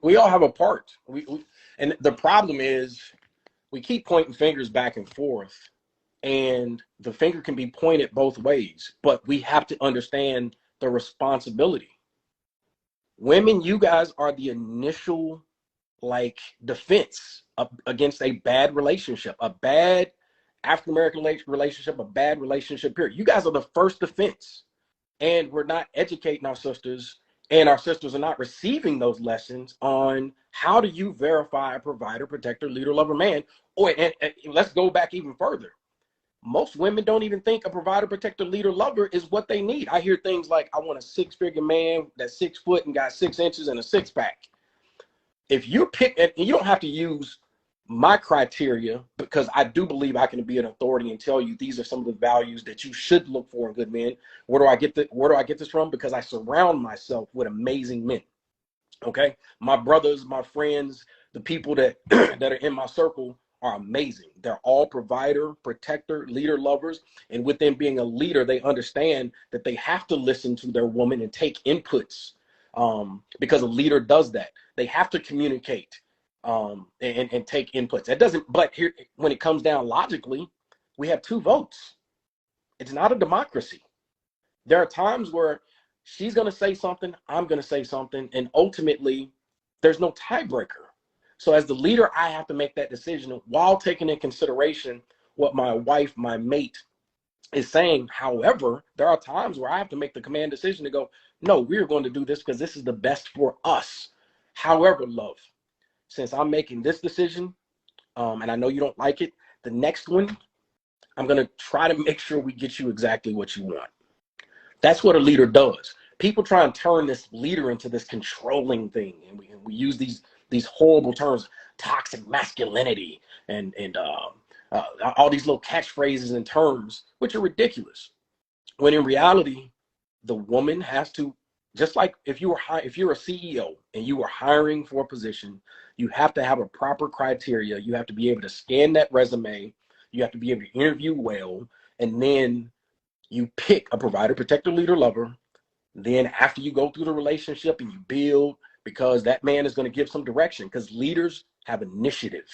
We all have a part. And the problem is we keep pointing fingers back and forth, and the finger can be pointed both ways, but we have to understand the responsibility. Women, you guys are the initial like defense against a bad relationship, a bad African American relationship, a bad relationship period. You guys are the first defense, and we're not educating our sisters, and our sisters are not receiving those lessons on how do you verify a provider, protector, leader, lover, man. Or and let's go back even further. Most women don't even think a provider, protector, leader, lover is what they need. I hear things like, I want a six-figure man that's 6 foot and got 6 inches and a six pack. If you pick, and you don't have to use my criteria, because I do believe I can be an authority and tell you these are some of the values that you should look for in good men. Where do I get this from? Because I surround myself with amazing men. Okay, my brothers, my friends, the people that that are in my circle are amazing. They're all provider, protector, leader, lovers, and with them being a leader, they understand that they have to listen to their woman and take inputs, because a leader does that. They have to communicate, and take inputs. That doesn't. But here, when it comes down logically, we have 2 votes. It's not a democracy. There are times where she's going to say something, I'm going to say something, and ultimately there's no tiebreaker. So as the leader, I have to make that decision while taking in consideration what my wife, my mate, is saying. However, there are times where I have to make the command decision to go, no, we're going to do this because this is the best for us. However, love, since I'm making this decision, and I know you don't like it, the next one, I'm going to try to make sure we get you exactly what you want. That's what a leader does. People try and turn this leader into this controlling thing, and we use these horrible terms, toxic masculinity, and all these little catchphrases and terms, which are ridiculous. When in reality, the woman has to, just like if you're a CEO and you are hiring for a position, you have to have a proper criteria. You have to be able to scan that resume. You have to be able to interview well, and then you pick a provider, protector, leader, lover. Then after you go through the relationship and you build, because that man is going to give some direction, because leaders have initiative.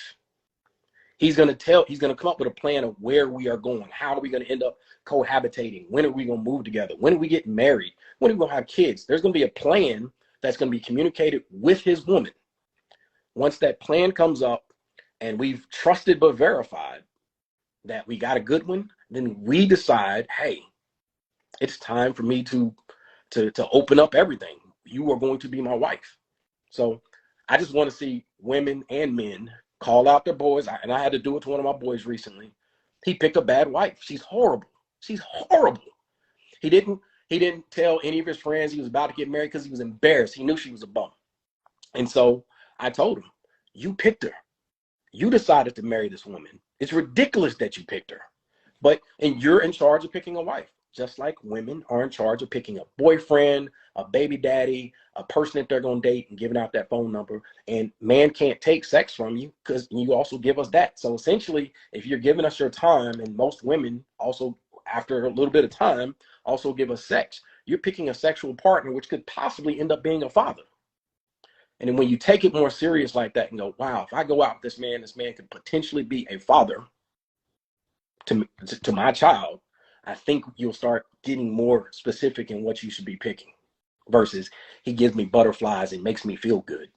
He's going to come up with a plan of where we are going. How are we going to end up cohabitating? When are we going to move together? When are we getting married? When are we going to have kids? There's going to be a plan that's going to be communicated with his woman. Once that plan comes up and we've trusted but verified that we got a good one, then we decide, hey, it's time for me to open up everything. You are going to be my wife. So I just want to see women and men call out their boys. And I had to do it to one of my boys recently. He picked a bad wife. She's horrible. She's horrible. He didn't tell any of his friends he was about to get married because he was embarrassed. He knew she was a bum. And so I told him, you picked her. You decided to marry this woman. It's ridiculous that you picked her. And you're in charge of picking a wife, just like women are in charge of picking a boyfriend, a baby daddy, a person that they're going to date, and giving out that phone number. And man can't take sex from you because you also give us that. So essentially, if you're giving us your time, and most women also, after a little bit of time, also give us sex, you're picking a sexual partner, which could possibly end up being a father. And then when you take it more serious like that and go, wow, if I go out with this man could potentially be a father to my child, I think you'll start getting more specific in what you should be picking versus he gives me butterflies and makes me feel good.